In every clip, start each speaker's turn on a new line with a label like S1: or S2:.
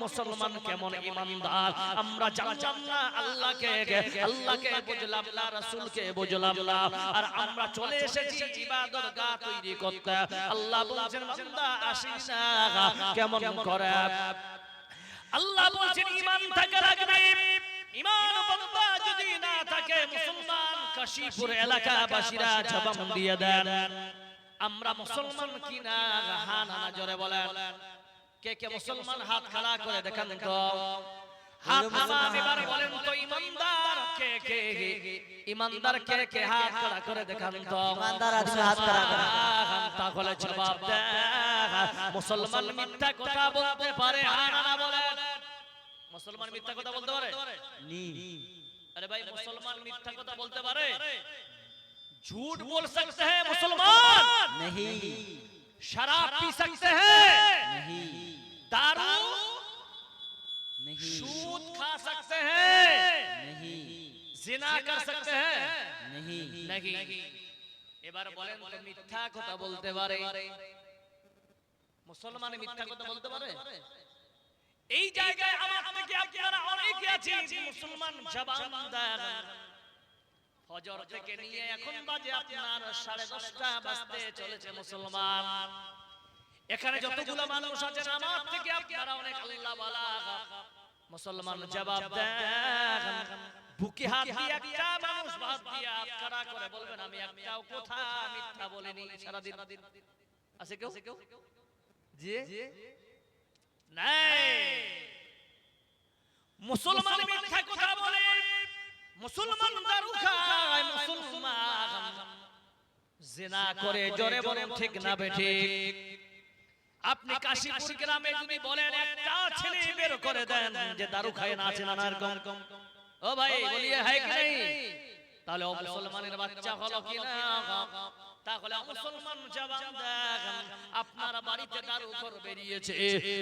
S1: মুসলমান, কেমন ঈমানদার। আমরা জানলাম না আল্লাহকে বুঝলাম না, রাসূলকে বুঝলাম না, আর আমরা চলে এসেছি ইবাদত গাহ তৈরি করতে। আল্লাহ বলছেন বান্দা আসিস না কেমন করে। আল্লাহ বলছেন ঈমান থাকা লাগবে। ঈমান বান্দা যদি না থাকে, মুসলমান কাশীপুর এলাকাবাসীরা জবাব দিয়ে দেন আমরা মুসলমান কিনা। হ্যাঁ না জোরে বলেন। কে কে মুসলমান হাত খাড়া করে দেখান তো। হাত নামান এবার বলেন তো ঈমানদার কে কে? ঈমানদার কে কে হাত খাড়া করে দেখান তো।
S2: ঈমানদার আছে হাত খাড়া করে।
S1: তাহলে জবাব দেন মুসলমান মিথ্যা কথা বলতে পারে? হ্যাঁ না বলেন। মুসলমান মিথ্যা কথা বলতে পারে? अरे भाई मुसलमान मिथ्या কথা বলতে পারে? झूठ बोल सकते हैं मुसलमान?
S2: नहीं।
S1: शराब पी सकते हैं?
S2: नहीं।
S1: दारू
S2: नहीं।
S1: सूद खा सकते हैं?
S2: नहीं।
S1: जिना कर सकते हैं?
S2: नहीं।
S1: नहीं। এবার বলেন তো মিথ্যা কথা বলতে পারে? মুসলমান মিথ্যা কথা বলতে পারে? এই জায়গায় আমার থেকে আপনারা অনেকে আছেন মুসলমান জবান দেন। ফজর থেকে নিয়ে এখন বাজে আপনার 10:30 বাজতে চলেছে মুসলমান। এখানে যতগুলো মানুষ আছেন আমার থেকে আপনারা অনেক আল্লাহওয়ালা মুসলমান জবাব দেন। বুকে হাত দিয়ে একটা মানুষ বাদ দিয়ে হাত খাড়া করে বলবেন আমি একটাও কথা মিথ্যা বলিনি সারা দিন। আছে কেউ? জি নাই। মুসলমান মিথ্যা কথা বলে, মুসলমান দারু খায়, মুসলমান জিনা করে। জোরে বলেন ঠিক না বেঠিক? আপনি কাশীপুর গ্রামে যদি বলেন একটা ছেলে বের করে দেন যে দারু খায় না, আছে না এরকম? ও ভাই বলিয়ে হয় কি নাই? তাহলে ও মুসলমানের বাচ্চা হলো কি না? তাহলে মুসলমান জবান দেন আপনার বাড়িতে দারুঘর বেরিয়েছে,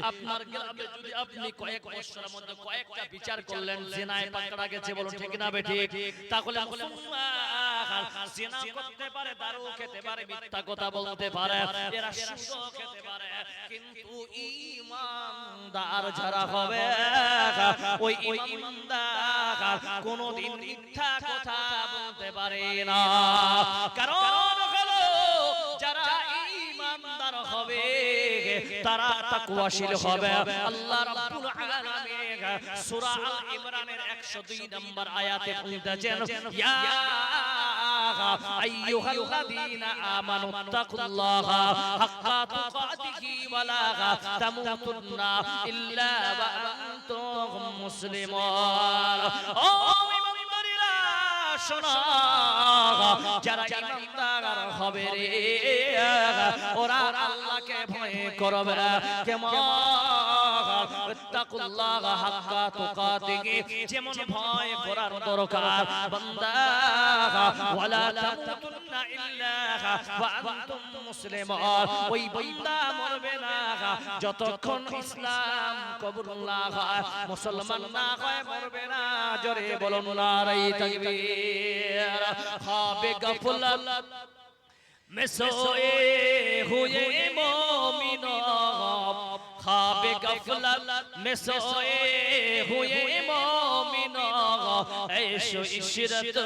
S1: আপনার গ্রামে যদি আপনি কয়েক বছরের মধ্যে কয়েকটা বিচার করলেন জিনায় পাকড়া গেছে, বলুন ঠিক না বেঠিক? তাহলে মুসলমান জিনা করতে পারে, দারু খেতে পারে, মিথ্যা কথা বলতে পারে, এরা সুদ খেতে পারে, কিন্তু ঈমানদার যারা হবে ওই ঈমানদার কোনদিন মিথ্যা কথা বলতে পারে না। কারণ যারা ঈমানদার হবে তারা তাকওয়াশীল হবে। আল্লাহ রাব্বুল আলামিন সূরা আল ইমরানের 102 নম্বর আয়াতে বলতেছেন ইয়া আইয়ুহাল্লাযীনা আমানু তাকুল্লাহা হাক্কা তুকাতিহি ওয়া লা তামুতুন্না ইল্লা ওয়া আনতুম মুসলিমুন। ও ঈমানদারেরা শোনো, যারা ঈমানদার হবে রে ওরা আল্লাহকে ভয় করবে। কেমন? তাকুল্লাহা হাক্কা তুকাতিহি, যেমন ভয় করার দরকার বান্দা। ওয়ালা তামুতুন্না ইল্লা ওয়া আনতুম মুসলিমুন, ওই বান্দা মরবে না যতক্ষণ ইসলাম কবুল না হয়, মুসলমান না হয়, মরবে না। জোরে বলুন নারে তাকবীর। খাবে গফলत में सोए हुए मोमिनों, ख्वाब गफलत में सोए हुए मोमिनों, ऐशो इशरत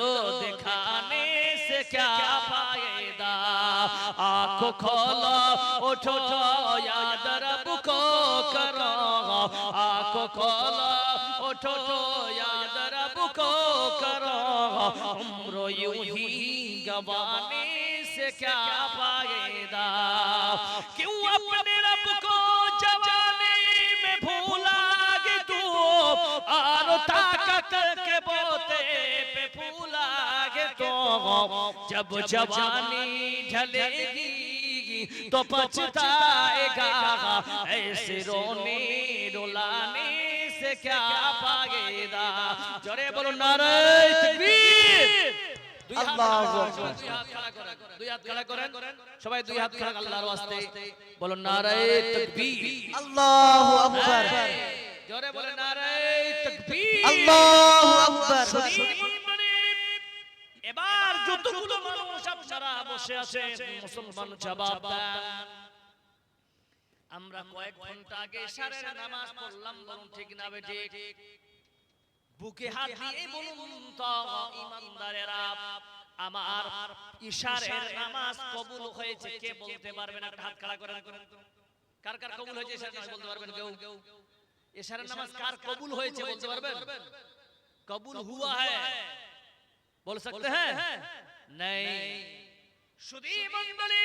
S1: दिखाने से क्या फायदा। आँखों खोलो उठो याद रब को करो, आँखों खोलो उठो याद रब को करो, उम्र यूं ही गवाने से क्या फायदा। क्यों अपने रब को जवानी में भूलागे तू, और ताकत के बोते पे भूलागे तो, जब जवानी ढलेगी तो पछताएगा, ऐसे रोने रुलाने से क्या फायदा। जोरे बोलो नारे तकबीर। আল্লাহু আকবার। দুই হাত খাড়া করেন সবাই, দুই হাত খাড়া আল্লাহর ওয়াস্তে বলুন নারে তাকবীর। আল্লাহু আকবার। জোরে বলেন নারে তাকবীর। আল্লাহু আকবার। এবার যতগুলো মানুষ আপনারা বসে আছেন মুসলমান জবাব দেন। আমরা কয়েক ঘন্টা আগে ইশারের নামাজ পড়লাম, বলুন ঠিক না বেঠিক? বুকে হাত দিয়ে বলুন তো ইমানদারেরা, আমার ইশারের নামাজ কবুল হয়েছে কে বলতে পারবেন? একটা হাত খাড়া করেন। কার কার কবুল হয়েছে ইশারের নামাজ বলতে পারবেন কেউ? ইশারের নামাজ কার কবুল হয়েছে বলতে পারবেন? কবুল হুয়া হ্যায় বল सकते हैं? नहीं। শুধু মণ্ডলী,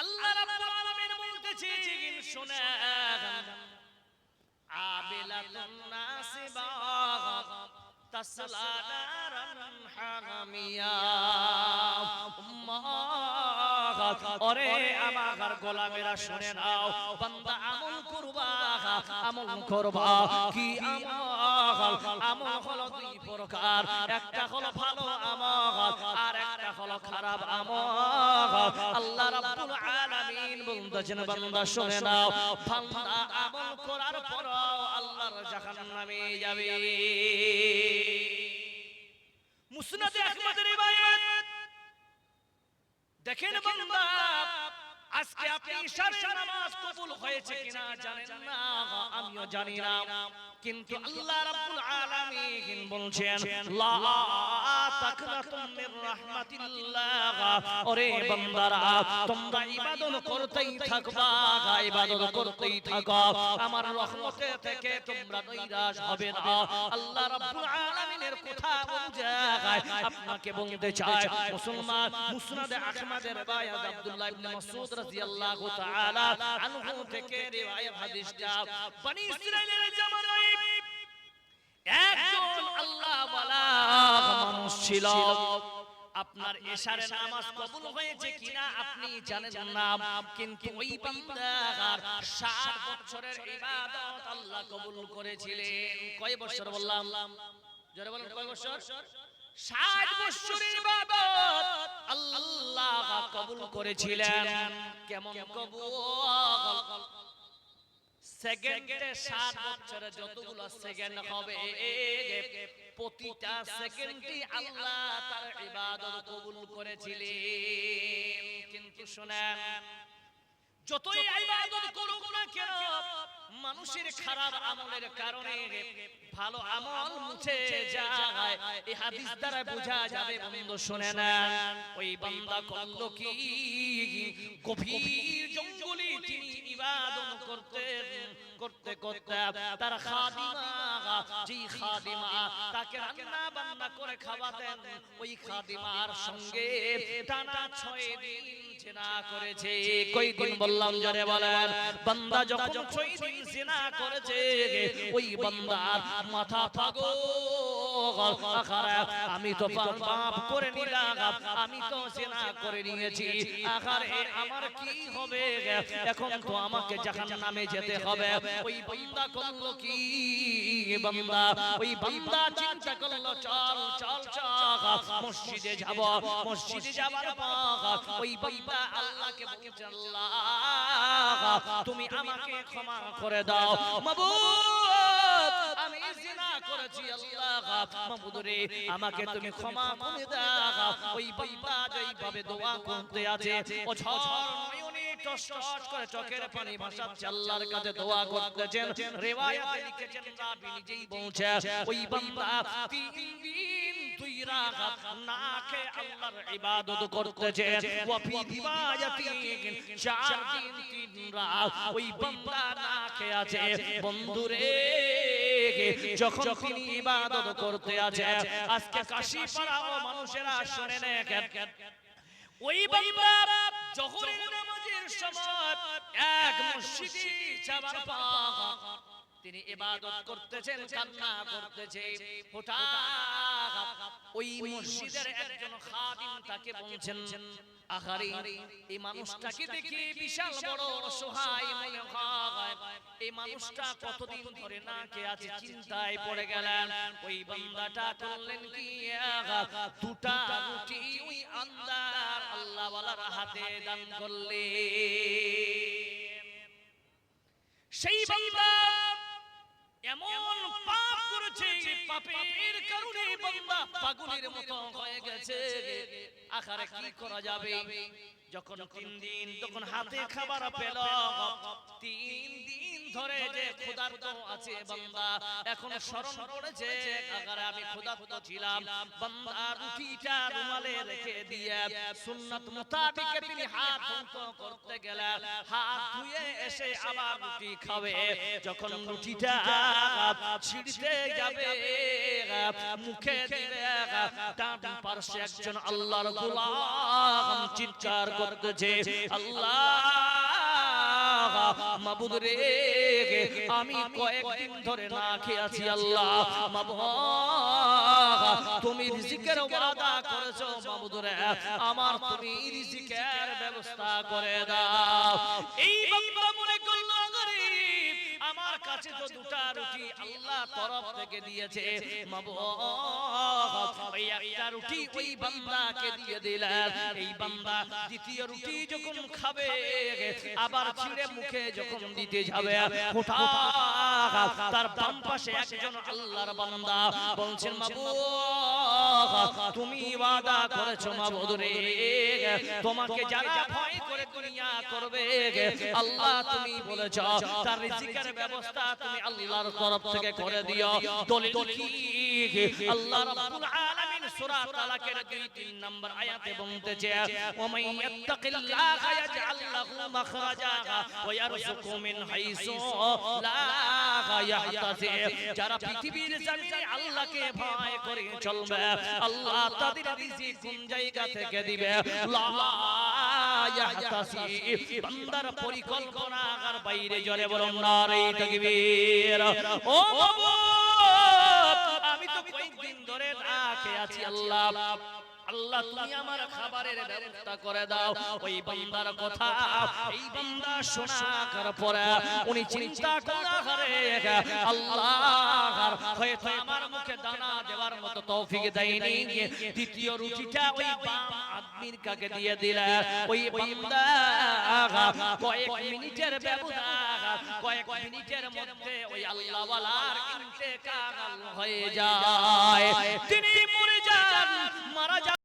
S1: আল্লাহ রাব্বুল আলামিন বলতেছেন শুনেন, আবিলাতুন নাসিবা তাসলা নারান হামিয়া। ওরে আমার গোলামেরা শুনে নাও, বান্দা আমল করবা, আমল করবা। কি আমল হলো দুই প্রকার, একটা হলো ভালো আমল আর একটা হলো খারাপ আমল। আল্লাহ রাব্বুল আলামিন বলতেছেন বান্দা শুনে নাও, বান্দা আমল করার পর আল্লাহর জাহান্নামে যাবে। মুসনাদে আহমদের রিওয়ায়াত দেখেন বান্দা, আজকে আপনি ইশারের নামাজ কবুল হয়েছে কিনা জানেন না, আমিও জানি না, কিন্তু আল্লাহ রাব্বুল আলামিন বলছেন লা তাকনাতুম মির রাহমাতিল্লাহ। ওরে বান্দারা, তোমরা ইবাদত করতেই থাকবা, ইবাদত করতেই থাকো, আমার রহমতে থেকে তোমরা নিরাশ হবে না। আল্লাহ রাব্বুল আলামিনের কথা অনুযায়ী আপনাকে বলতে চাই, মুসলমান মুসনাদে আহমদের রিওয়ায়াত আব্দুল্লাহ ইবনে মাসউদ রাদিয়াল্লাহু তাআলা আনহু থেকে রিওয়ায়াত হাদিসটা, বনি ইসরাইলের জামানায় একজন আল্লাহ ওয়ালা মানুষ ছিল। আপনার ইশারের নামাজ কবুল হয়েছে কিনা আপনি জানেন না, কিন্তু ওই বান্দার 60 বছরের ইবাদত আল্লাহ কবুল করেছিলেন। কয় বছর বললাম? জোরে বলুন, কয় বছর? 60 বছরের ইবাদত আল্লাহ কবুল করেছিলেন। কেমন কবুল? সেকেন্ডে 60 বছরে যতগুলো সেকেন্ড হবে, প্রতিটা সেকেন্ডে আল্লাহ তার ইবাদত কবুল করেছিলেন। কিন্তু শুনেন, যতই ইবাদত করুক না কেন, মানুষের খারাপ আমলের কারণে ভালো আমল মুছে যায়। এই হাদিস দ্বারা বোঝা যাবে বন্ধু শুনে নেন, ওই বান্দা করলো কি, গভীর জঙ্গলে তিনি ইবাদত করতে করতে তার খাদিমা, যে খাদিমা তাকে রান্না বান্না করে খাওয়াতেন, ওই খাদিমার সঙ্গে টানা 6 দিন জিনা করেছে। কই দিন বললাম জোরে বলেন? বান্দা যখন 6 দিন জিনা করেছে, ওই বান্দার মাথা পাগল। আখারে আমি তো পাপ করে নিলাম, আমি তো জিনা করে নিয়েছি, আখারে আমার কি হবে? এখন তো আমাকে জাহান্নামে যেতে হবে। ওই বান্দা করলো কি, বান্দা ওই বান্দা চিন্তা করলো চল চল চল মসজিদে যাব। মসজিদে যাবার পর ওই বান্দা আল্লাহকে বলছে, আল্লাহ তুমি আমাকে ক্ষমা করে দাও, মাবুদ আমি জিনা করেছি, আল্লাহ মাবুদ রে আমাকে তুমি ক্ষমা করে দাও। ওই বান্দা যেইভাবে দোয়া করতে আছে, ও ঝড় নয়নে টস টস করে চোখের পানি ভাসাচ্ছে, আল্লাহর কাছে দোয়া করতেছেন। রিওয়ায়াতে লিখেছেন রাবি নিজেই বলছে, ওই বান্দা 3 দিন 2 রাত না খেয়ে আল্লাহর ইবাদত করতেছে। ওয়া ফি রিওয়ায়াতিন 4 দিন 3 রাত ওই বান্দা না খেয়ে আছে। বন্ধুরে, যখন তিনি ইবাদত করতে আছে, আজকে কাশীপাড়া ও মানুষেরা শুনে নেন, ওই বান্দা যখন নামাজের সময় এক মসজিদে যাবার পর তিনি ইবাদত করতেছেন, কান্না করতেছে, হঠাৎ ওই মসজিদের একজন খাদিম তাকে বলছেন, আহারে এই মানুষটাকে দেখে বিশাল বড় অসহায় মনে হয়, এই মানুষটা কতদিন ধরে না খেয়ে আছে, চিন্তায় পড়ে গেলেন। ওই বান্দাটা করলেন কি, 2টা রুটি ওই আন্দার আল্লাহ ওয়ালার হাতে দান করলেন। সেই বান্দা এমন পাপ করেছে, পাপের কারণে বান্দা পাগলের মতো হয়ে গেছে। আখারে কি করা যাবে? যখন 3 দিন তখন হাতে খাবার পেল, 3 দিন ধরে যে ক্ষুধার্ত আছে বান্দা, এখন স্মরণ করেছে আগার আমি ক্ষুধার্ত ছিলাম, বান্দা রুটিটা রুমালে রেখে দিয়ে সুন্নাত মোতাবেক তিনি হাত ধুতে করতে গেলেন, হাত ধুয়ে এসে আবার রুটি খাবে, যখন রুটিটা ছিঁড়তে যাবে মুখে দিবে, ডান পাশে একজন আল্লাহর গোলাম চিৎকার করতেছে, আল্লাহ মাবুদ রে, আমি কয়েকদিন ধরে না খেয়ে আছি, আল্লাহ মাবুদ তুমি রিজিকের ওয়াদা করেছো মাবুদ রে, আমার তুমি রিজিকের ব্যবস্থা করে দাও। এই বান্দা মনে করলো গরিব, আমার কাছে তো দুটা রুটি আল্লাহ তরফ থেকে দিয়েছে মাবুদ, ওই একটা রুটি ওই বান্দাকে দিয়ে দিলেন, এই বান্দা দ্বিতীয় রুটি যখন খাবে আবার ছিঁড়ে মুখে যখন দিতে যাবে, হঠাৎ তার বাম পাশে একজন আল্লাহর বান্দা বলছেন, মাবুদ তুমি ওয়াদা করেছো মাবুদ রে, তোমাকে যারা ভয় করে দুনিয়া করবে আল্লাহ তুমি বলেছো তার রিজিকের ব্যবস্থা তুমি আল্লাহর তরফ থেকে করে দিও। দলিল কি? আল্লাহ রাব্বুল আলামিন সূরা তালাকের 2-3 নম্বর আয়াতে বলতেছে, ওয়া মান ইয়াত্তাকিল্লাহা ইয়াজআল লাহু মাখরাজা ওয়া ইয়ারযুকু মিন হাইসু লা ইয়াহতাসিব, যারা পৃথিবীর জমিনে আল্লাহকে ভয় করে চলবে আল্লাহ তাদের রিজিক কোন জায়গা থেকে দিবে, লা ইয়াহতাসিব, বান্দার পরিকল্পনার বাইরে, জোরে বলুন নারে তাকবীর। ও মাবুদ আমি তো কয়েকদিন ধরে না খেয়ে আছি, আল্লাহ আল্লাহ তুমি আমার খাবারের ব্যবস্থা করে দাও। ওই বান্দার কথা এই বান্দা শোনার পরে উনি চিন্তা করে, আল্লাহ হয়তো আমার মুখে দানা দেওয়ার মতো তৌফিক দেয়নি, দ্বিতীয় রুটিটা ওই বাম আদমির কাছে দিয়ে দিলেন, ওই বান্দা কয়েক মিনিটের ব্যবধান, কয়েক মিনিটের মধ্যে ওই আল্লাহ ওয়ালার ইন্তেকাল হয়ে যায়, তিনি মরে যান, মারা যান।